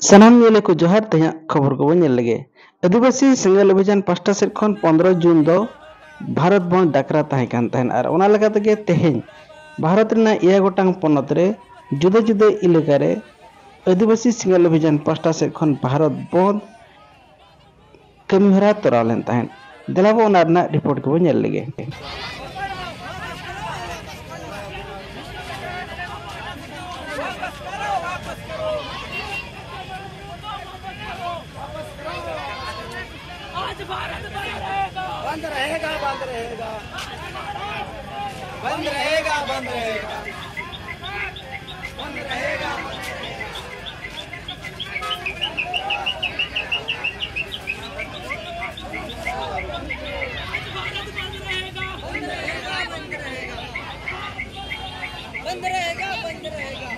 सानाम ᱧᱮᱞᱮ को जोहार तेहा खबर को ᱧᱮᱞ लगे आदिवासी सेंगेल अभियान पास्टा सेट खन 15 जून दो भारत बंद डाकरा ताहे कान तहन आर ओना लगा तगे तेहें भारत रना 1 गोटांग पनत रे जुदे जुदे इलाका रे आदिवासी सेंगेल अभियान पास्टा सेट खन भारत बंद कमिहरा तोरा लेन तहन देलाबो ओना रना रिपोर्ट को ᱧᱮल लगे। बंद रहेगा बंद रहेगा बंद रहेगा बंद रहेगा बंद रहेगा बंद रहेगा बंद रहेगा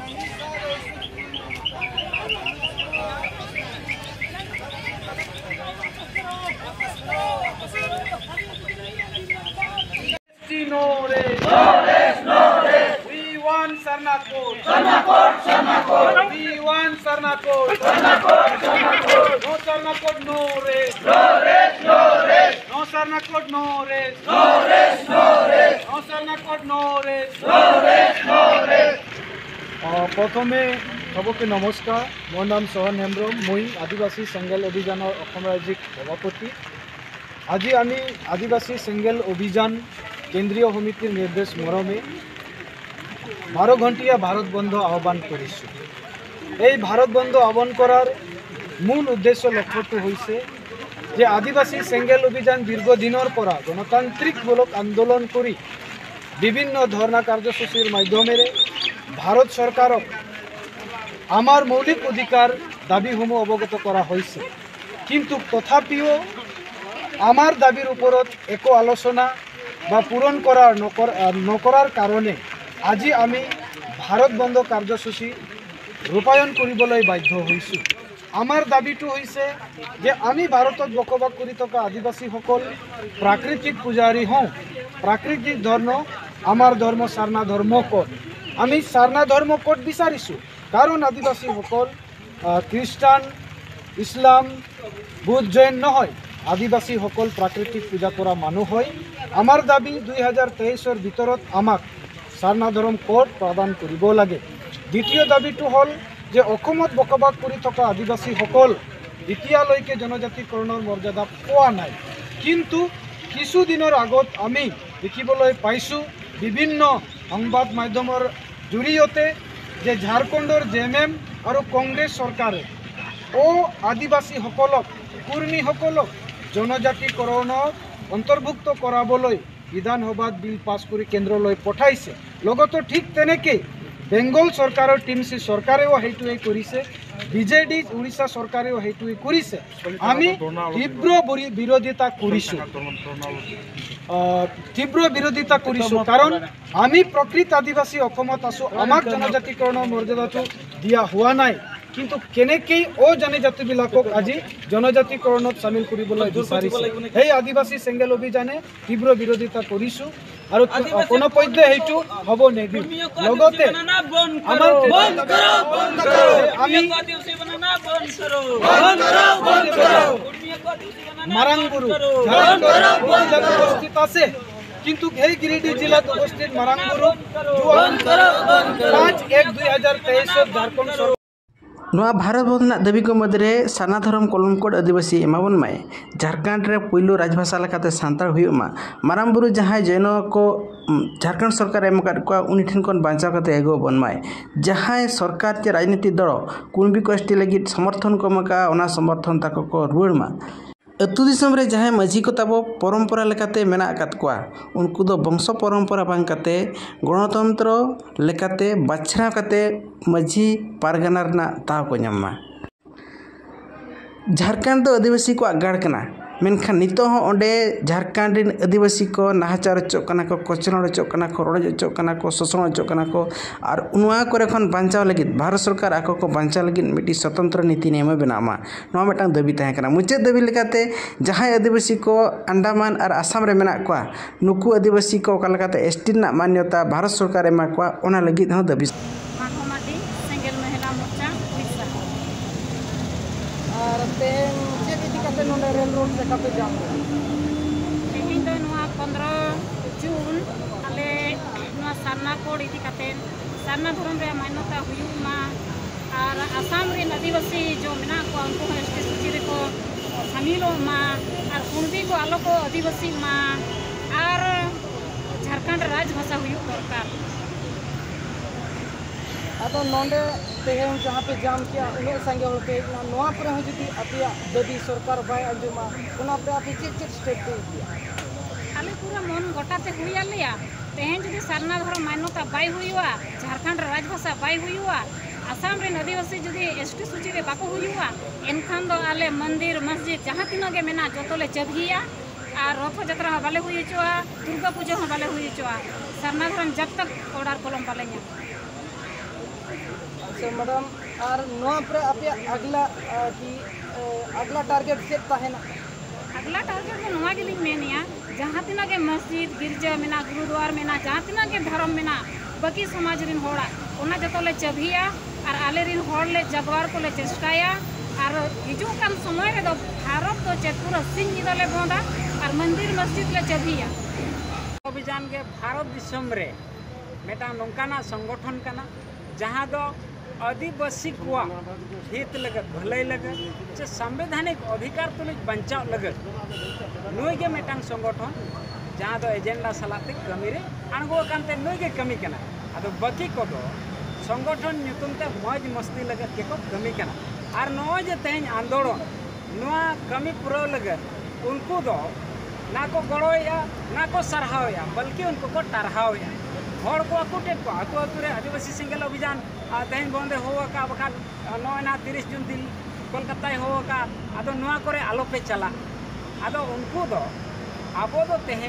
No rest. No rest, no rest. We want Sarnakot. Sarnakot, Sarnakot. We want Sarnakot. Sarnakot, Sarnakot. No Sarnakot, no rest. No rest, no rest. No Sarnakot, no rest. No rest, no rest. No Sarnakot, no rest. No rest, no rest. प्रथमे सबके नमस्कार। मोर नाम सोहन हेम्ब्रम। मैं आदिवासी सेंगेल अभियान असम राज्यिक सभापति। आज आमी आदिवासी सेंगेल अभियान केंद्रीय समितिर निर्देश मरमे 12 घंटिया भारत बंद आह्वान करिछु। এই भारत बंद आह्वान करार मूल उद्देश्य लक्ष्यটো হৈছে যে आदिवासी सेंगेल अभियान दीर्घदिনৰ পৰা गणतांत्रिकमूलक आंदोलन करी विभिन्न धर्ना कार्यसूचीर माध्यमेरे भारत सरकारक आमार मौलिक अधिकार दाबीসমূह अवगत करा হৈছে, किन्तु तथापिও आमार दाबीर ओपरत एको आलोचना बा पूरण करार नकरार कारणे আজি आमी भारत बंद कार्यसूची रूपायन करिबलै बाध्य होइछु। आमार दाबीটো হৈছে যে आमी भारतत बसबास करि থকা आदिवासीসকল प्राकृतिक पुजारी हौ। प्राकृतिक धर्म आमार धर्म सारना धर्म कत आमी सारना धर्म कत विचारिछु, कारण आदिवासीসকল ख्रिस्टान इस्लाम बुद्ध जैन নহয়। आदिवासी सकल प्राकृतिक पूजा करा मानुह है। आमार दाबी 2023 ভিতৰত आमाक सारना धर्म कोड प्रदान करिब लागे। द्वितीय दाबीটো हल जे অসমত বসবাস কৰি থকা आदिवासी सकल এতিয়ালৈকে जनजातिकৰণৰ मर्यादा পোৱা নাই, কিন্তু কিছুদিনৰ আগত আমি দেখিবলৈ পাইছো বিভিন্ন সংবাদ মাধ্যমৰ জৰিয়তে যে ঝাৰখণ্ডৰ জেএমএম আৰু কংগ্ৰেছ চৰকাৰে आदिवासी সকলক কুৰ্মী সকলক जनजातिकरण अंतर्भुक्त कराबलै विधानसभात बिल पास करी केंद्रলৈ पठाइছে। लगतो ठीक तेनेके बेंगल सरकारों टीएमसी सरकारेও हेतुए करिছে, बीजेडी उड़ीसा सरकारेও हेतुए करिছে। आमी तीव्र विरोधिता करिছো, कारण आमी प्रकृत आदिवासी অসমত আছো। আমাক जनजातिकৰণৰ मर्यादाটো দিয়া হোৱা নাই, কিন্তু কেনেকৈ जनजातिবিলাকক আজি जनजातिकरणত सामिल কৰিবলৈ বিচাৰিছে। এই আদিবাসী সেংগেল অভিযানে তীব্ৰ বিৰোধিতা কৰিছো আৰু কোনো পৰ্যায়ে হেতু হ'ব নেদিও। লগতে আমাৰ আমি মাৰাংগুৰু উপস্থিত আছে, কিন্তু এই গিরিডি जिलात उपस्थित मारांगुरु 5/1/2023 झारखंड भारत बंद दाबी को मध्य साना धर्म कलम कोड आदिवासी एमाबन माय झारखंड रे पुइलो राजभाषा लेकाते सान्ताड़ हुयुमा मारांबुरु जहां जैन को झारखंड सरकार एम को उनी ठन कोन बांचा काते एगो बनमाय जहां सरकार के राजनीति दल कुणबी कोष्टी लगी समर्थन को मका ओना समर्थन ताको को रुड़मा अतु दिसम रे जहां माझी को ताबो परंपरा लेकाते मेना कात कोआ उनको दो वंश परंपरा बांग काते गणतंत्र लेकाते बाछरा काते माझी पारगना रना ताव को ᱧᱟᱢᱟ। झारखंड तो आदिवासी को आगाड़ कना मेनखान नितो हो ओंडे झारखंड रिन आदिवासी को नाहाचार चोक कना को कचरण चोक कना को रोड चोक कना को शोषण चोक कना को और उनवा करे खन बांचाव लगित भारत सरकार आको को बांचाव लगित मिटी स्वतंत्र नीति नियम बनामा नवा मेटांग दाबी ताहे कना। मुचाद दाबी लेकाते जहां आदिवासी को अंडमान और आसाम रे मेना कोआ नुकु आदिवासी को कलकाते एसटी ना मान्यता भारत सरकार एमा कोआ ओना लगित हो दाबी रोड लेका पे जाम तेहें दो 15 जून आले सारना कोड इदी कातेन सारना धर्म रे मान्यता हुयुमा और आसाम रे आदिवासी जो मेना को उनको एसटी सूची रे को शामिल मा और कुणबी को आलो को आदिवासी मा और झारखंड राजभाषा हुयु दरकार आदो नोंडे तेहें जहाँ पे जाम किया उन्हें संगे होते नोआ पर हो जदी अपिया दबी सरकार बाय अंजुमा उना पे आप चेक स्टेप दे दिया आले पूरा मन गोटाते हुया लिया तेहें जदी सारना धर्म मान्यता बाय हुयुआ झारखंड राजभाषा बाय हुयुआ आसाम रे आदिवासी जदी एसटी सूची रे बाको हुयुआ एनखान दो आले मंदिर मस्जिद जहाँ तीन गे मेना जोतोले चबहिया और रथ यात्रा बाले हुईचुआ दुर्गा पूजा बाले हुईचुआ सारना धर्म जब तक ऑर्डर कलम बाले अच्छा मैडम और नोआ पर अपिया अगला टारगेट सेट ताहेना अगला टारगेट में नोआ गिलिंग मेनिया जहाँ तीन गे मस्जिद गिरजा मेना गुरुद्वार मेना जहाँ तीन गे धर्म मेना बाकी समाज रिन होड़ा ओना जतोले चबहिया और आले रिन होड़ ले जगवार को ले चेष्टाया और हिजू कान समय रे दो भारत तो चेतपुर सिंह निदले बोंदा और मंदिर मस्जिद ले चबहिया अभियान के भारत दिसम रे मेटा नौकाना संगठन कना जहाँ दो आदिवासी को हित लगत भलाई लगत से संवैधानिक अधिकार तुलिज बंचाव लगत नुई के मेटांग संगठन जहाँ दो एजेंडा सलाते कमी रे अणगो कानते नुई के कमी कना आदो बाकी को दो संगठन नुतुम ते मौज मस्ती लगत के को कमी कना और नोए जे तेज आंदोलन नुआ कमी पूरा लगत उनको दो ना को गड़ोया ना को सरहावया बल्कि उनको को टरहावया हर को अकुटे को आतु आतुरे आदिवासी सिंगल अभियान तेज बंदे होका बखा नोए ना 30 जून दिल कोलकाता होका आदो नुआ करे आलो पे चला आदो उनको दो आबो दो तेज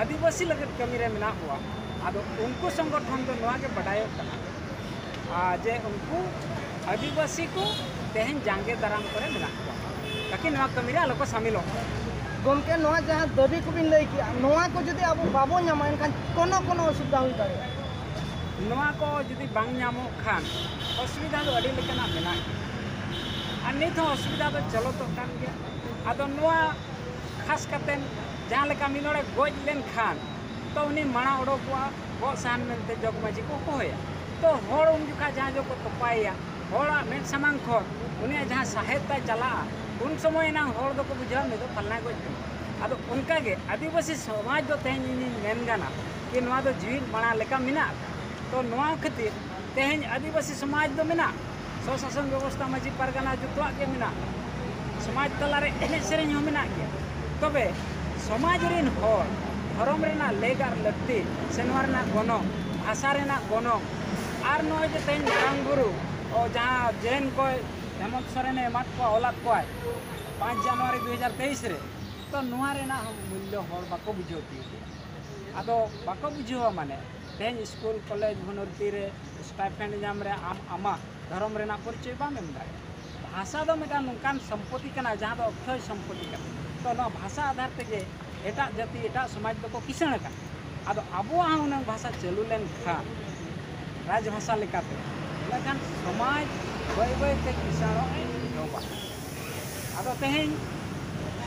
आदिवासी लगत कमी रे मेना हुआ आदो उनको संगठन दो नुआ के बढ़ायो कना जे उनको आदिवासी को तेज जांगे दाराम करे मेना हुआ ताकि नुआ कमी रे आलो को शामिल हो गमके नोआ जहाँ दबी को बिन लई किया नोआ को जदी अब बाबो ᱧᱟᱢᱟ एनखान कोनो असुविधा हुई दाड़े नुआ को जदी बांग ᱧᱟᱢᱚᱜ खान असुविधा दो अड़ी लेकना मेना और नित हो असुविधा दो चलो तो कान गया आदो नुआ खास करते जहाँ लेका मिलोड़े गोज लेन खान तो उन्हीं मणा उड़ोकुआ गो सान मेनते जगमाजी को होया तो होड़ उन जुखा जहाँ जो को तोपाया होड़ा मेन सामान खोर उन्हें जहाँ सहायता चला उन समय ना होड़ दो को बुझा में तो फलना गोज आदो उनका गे आदिवासी समाज दो तेज मेन गाना कि नुआ दो जीवित मणा लेका मिना तो नुआ खातिर तेज आदिवासी समाज दो मिना स्वशासन व्यवस्था माजी परगना जुतवा के मिना समाज तलारे एने सेरेñ हो मिना के तबे समाज रिन होड़ धर्म रेना लेगार लक्ति सेनवा रेना गनों भाषा रेना गनों और नोए जे तेज मारांग गुरु और जहाँ जैन को हेमंत सोरेन एमात को औलाद को 5 जनवरी 2023 रे तो नुआ रेना मूल्य होड़ बाको बुझोती आदो बाको बुझो माने तेज स्कूल कॉलेज भनोरती रे स्टाइपेंड नाम रे आमा धर्म रेना परिचय बाम एम दाड़े भाषा दो मेटा नोकान संपत्ति कना जहाँ दो अक्षय संपत्ति कना तो ना भाषा आधार ते एटा जाति एटा समाज दो को किसण का आदो आबो उन भाषा चलू लेन खान राजभाषा लेकाते लेकिन समाज बय बय ते किसण होबा आदो तेहें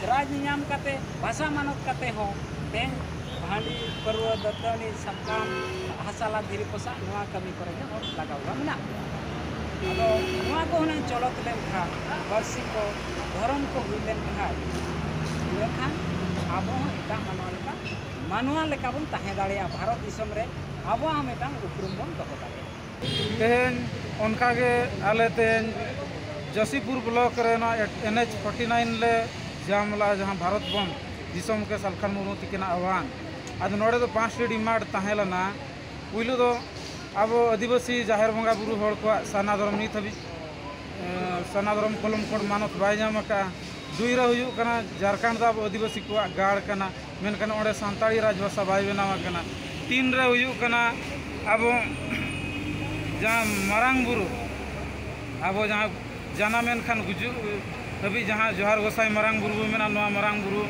राज नाम काते भाषा मानत काते हो तेहें भांडी परवा दतनी सकाम हसाला धीरे पोसा नुआ कमी करे लगावा मेना आदो नुआ को हुन चलत लेन खा बरसी को धर्म को हुइलेन खा लेखान आबो एटा मानवा लेका बन ताहे दाड़िया भारत दिसम रे आबो हम एटा उपरुम बन दहो दाड़िया तेहें उनका के आले तेहें जसीपुर ब्लॉक रे ना NH 49 ले जामला जहाँ भारत बंद दिसम के सलखान मुर्मू तिकिना आह्वान आज नोड़े तो 5 डिमांड ताहेलना पुइलु दो अब आदिवासी जाहेर बंगा बुरु होड़ को साना धर्म नित हबी साना धर्म कलम कोड मानत बाय जाम का दुईरा हुयु कना झारखंड दा आदिवासी को गाड़ कना मेनकन ओडे सांताड़ी राजभाषा बाय बनावा कना 3 रे हुयु कना अब जहाँ मारांग बुरु अब जहाँ जाना मेनखान गुजु अभी जहाँ जोहार गोसाई मारांग बुरु मेना नवा मारांग बुरु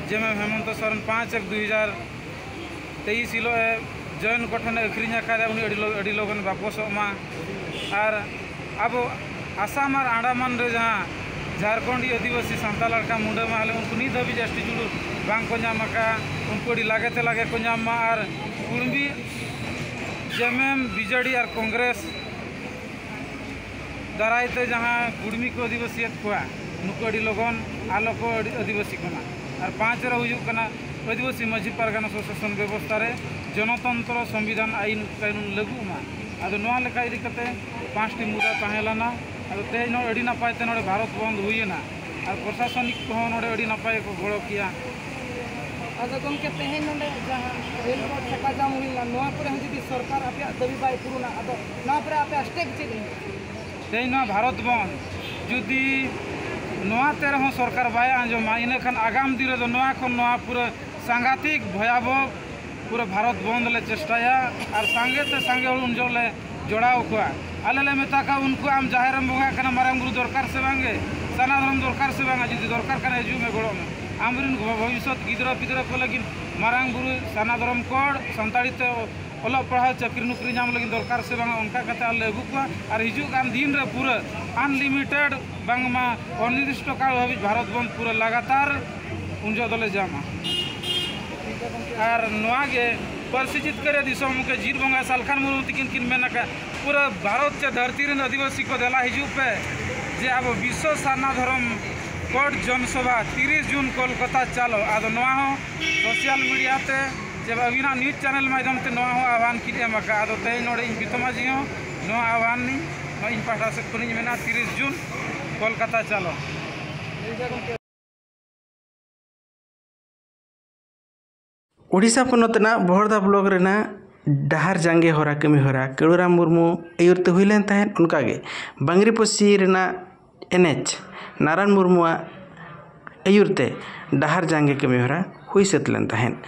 जेमे हेमंत सोरेन 5/1/2023 हिलो जॉइन गठन अखरीन उनी लगन वापस और अब आसाम और आंडामान रे जहाँ झारखंडी आदिवासी सांताल लड़का मुंडा माले उनको नित हाबी एसटी जुड़ू बांग को नाम उनको लागे को नाम और कुणबी जेएमएम बीजेडी और कांग्रेस दारायते जहाँ कुड़मी को आदिवासी नुको लगन आलो को आदिवासी और 5 हुना आदिवासी माझी पारगाना शासन व्यवस्था रे जनतंत्र संविधान आईन कानून लागूमा अब नोआ इदी कते 5टी मुद्दा तहेलाना अब तेज अड़ी नपाय ते नोडे भारत बंद हुईना और प्रशासनिक को नोडे अड़ी नपाय को गड़ो किया अब गमके तेहेन नोडे जहां रेल रोड ठेका जाम हुईना नोआ पर जदी सरकार आपे दाबी बाय पुरुना अब नोआ पर आपे स्टेप चली तेज भारत बंद जुदी नोआ तेरे हो सरकार बाय आंजमा इने खान आगाम दिन रे नोआ को नोआ पूरा सांघातिक भयावह पूरा भारत बंद ले चेष्टाया और सांगे ते सांगे उन जो ले जोड़ाव को आले ले मेता का उनको आम जाहिर बंगा कना मारांग गुरु दरकार से बांगे सनातन दरकार से बांगा जुदी दरकार कना हिजू में गड़ो में आमरिन भविष्य गिदरा पिदरा को लगिन मारांग गुरु सनातन कोड संताड़ी ते ओला पढ़ा चाकरी नौकरी नाम लगिन दरकार से बांगा उनका कते आले अगु को और हिजू कान दिन रे पूरा अनलिमिटेड बांगमा अनिर्दिष्ट काल हाबि भारत बंद पूरा लगातार उनजो दले जामा और नोआगे परिचित करे दिसम के जीर बंगा सालखान मुर्मू तिकिन किन मेनका पूरा भारत से धरती रे आदिवासी को देला हिजू पे जे अब विश्व सारना धर्म कोड जनसभा 30 जून कोलकाता चलो आदो नोआ हो सोशल मीडिया ते जब अभिना न्यूज चैनल माध्यम ते नोआ हो आह्वान किए मका आदो ते नोडे इन बितमा जी हो नोआ आह्वान नी इन पाठा से कुनी मेना 30 जून कोलकाता चलो ओडिशा पनतना बहरदा ब्लॉक रेना डहार जांगे होरा कमी होरा केड़ूराम मुर्मू अयुरते हुईलेन तहन उनकागे बांगरीपोसी रेना एनएच नारायण मुर्मुआ अयुरते डहार जांगे कमी होरा हुई सेतलेन तहन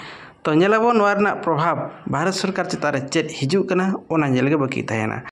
तो नेलाबो नोआ रेना प्रभाव भारत सरकार चेतान रे चेद हिजू कना ओना नेलगे बाकी तहना।